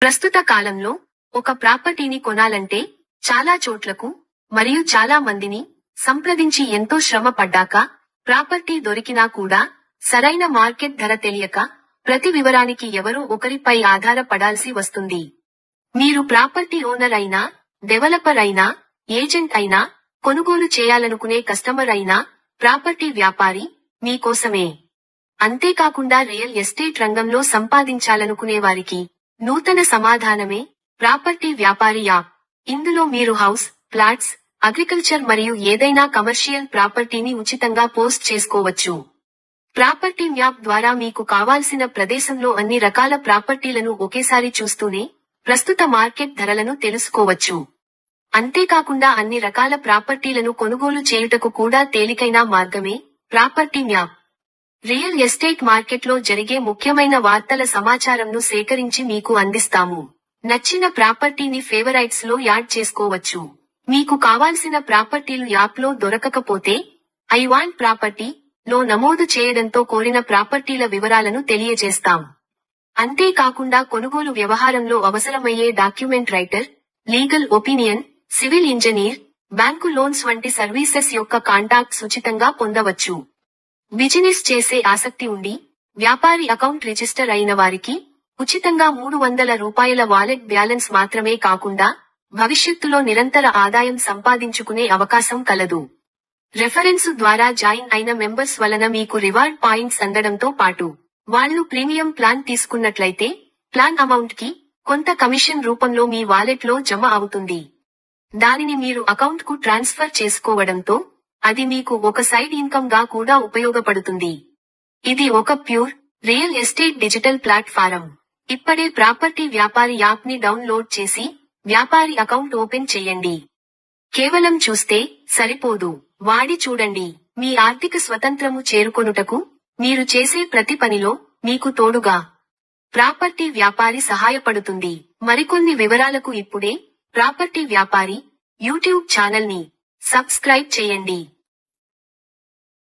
ప్రస్తుత కాలంలో ఒక ప్రాపర్టీని కొనాలంటే చాలా చోట్లకు మరియు చాలా మందిని సంప్రదించి ఎంతో శ్రమ పడ్డాక ప్రాపర్టీ దొరికినా కూడా సరైన మార్కెట్ ధర తెలియక ప్రతి వివరానికి ఎవరో ఒకరిపై ఆధారపడాల్సి వస్తుంది. మీరు ప్రాపర్టీ ఓనర్ అయినా, డెవలపర్ అయినా, ఏజెంట్ అయినా, కొనుగోలు చేయాలనుకునే కస్టమర్ అయినా, ప్రాపర్టీ వ్యాపారి మీకోసమే. అంతేకాకుండా రియల్ ఎస్టేట్ రంగంలో సంపాదించాలనుకునే వారికి నూతన సమాధానమే ప్రాపర్టీ వ్యాపారి యాప్. ఇందులో మీరు హౌస్, ఫ్లాట్స్, అగ్రికల్చర్ మరియు ఏదైనా కమర్షియల్ ప్రాపర్టీని ఉచితంగా పోస్ట్ చేసుకోవచ్చు. ప్రాపర్టీ మ్యాప్ ద్వారా మీకు కావాల్సిన ప్రదేశంలో అన్ని రకాల ప్రాపర్టీలను ఒకేసారి చూస్తూనే ప్రస్తుత మార్కెట్ ధరలను తెలుసుకోవచ్చు. అంతేకాకుండా అన్ని రకాల ప్రాపర్టీలను కొనుగోలు చేయుటకు కూడా తేలికైన మార్గమే ప్రాపర్టీ మ్యాప్. రియల్ ఎస్టేట్ మార్కెట్లో జరిగే ముఖ్యమైన వార్తల సమాచారంను సేకరించి మీకు అందిస్తాము. నచ్చిన ప్రాపర్టీని ఫేవరైట్స్ లో యాడ్ చేసుకోవచ్చు. మీకు కావాల్సిన ప్రాపర్టీలు యాప్ లో దొరకకపోతే ఐ వాంట్ ప్రాపర్టీ లో నమోదు చేయడంతో కోరిన ప్రాపర్టీల వివరాలను తెలియజేస్తాం. అంతేకాకుండా కొనుగోలు వ్యవహారంలో అవసరమయ్యే document writer, legal opinion, civil engineer, bank loans వంటి సర్వీసెస్ యొక్క కాంటాక్ట్స్ ఉచితంగా పొందవచ్చు. బిజినెస్ చేసే ఆసక్తి ఉండి వ్యాపారి అకౌంట్ రిజిస్టర్ అయిన వారికి ఉచితంగా రూ. 300 వాలెట్ బ్యాలెన్స్ మాత్రమే కాకుండా భవిష్యత్తులో నిరంతర ఆదాయం సంపాదించుకునే అవకాశం కలదు. రెఫరెన్సు ద్వారా జాయిన్ అయిన మెంబర్స్ వలన మీకు రివార్డ్ పాయింట్స్ అందడంతో పాటు వాళ్ళు ప్రీమియం ప్లాన్ తీసుకున్నట్లయితే ప్లాన్ అమౌంట్ కి కొంత కమిషన్ రూపంలో మీ వాలెట్ లో జమ అవుతుంది. దానిని మీరు అకౌంట్ కు ట్రాన్స్ఫర్ చేసుకోవడంతో అది మీకు ఒక సైడ్ ఇన్కమ్ గా కూడా ఉపయోగపడుతుంది. ఇది ఒక pure real estate digital platform. ఇప్పుడే ప్రాపర్టీ వ్యాపారి యాప్ ని డౌన్లోడ్ చేసి వ్యాపారి అకౌంట్ ఓపెన్ చేయండి. కేవలం చూస్తే సరిపోదు, వాడి చూడండి. మీ ఆర్థిక స్వతంత్రము చేరుకొనుటకు మీరు చేసే ప్రతి పనిలో మీకు తోడుగా ప్రాపర్టీ వ్యాపారి సహాయపడుతుంది. మరికొన్ని వివరాలకు ఇప్పుడే ప్రాపర్టీ వ్యాపారి యూట్యూబ్ ఛానల్ ని సబ్స్క్రైబ్ చేయండి.